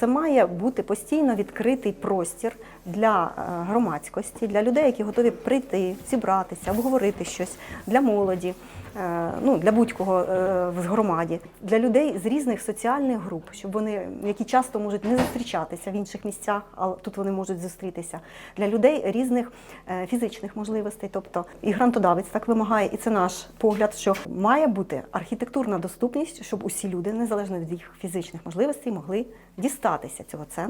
Це має бути постійно відкритий простір для громадськості, для людей, які готові прийти, зібратися, обговорити щось, для молоді, для будь-кого в громаді, для людей з різних соціальних груп, щоб вони, які часто можуть не зустрічатися в інших місцях, але тут вони можуть зустрітися, для людей різних фізичних можливостей. Тобто і грантодавець так вимагає, і це наш погляд, що має бути архітектурна доступність, щоб усі люди, незалежно від їх фізичних можливостей, могли дістатися цього центру.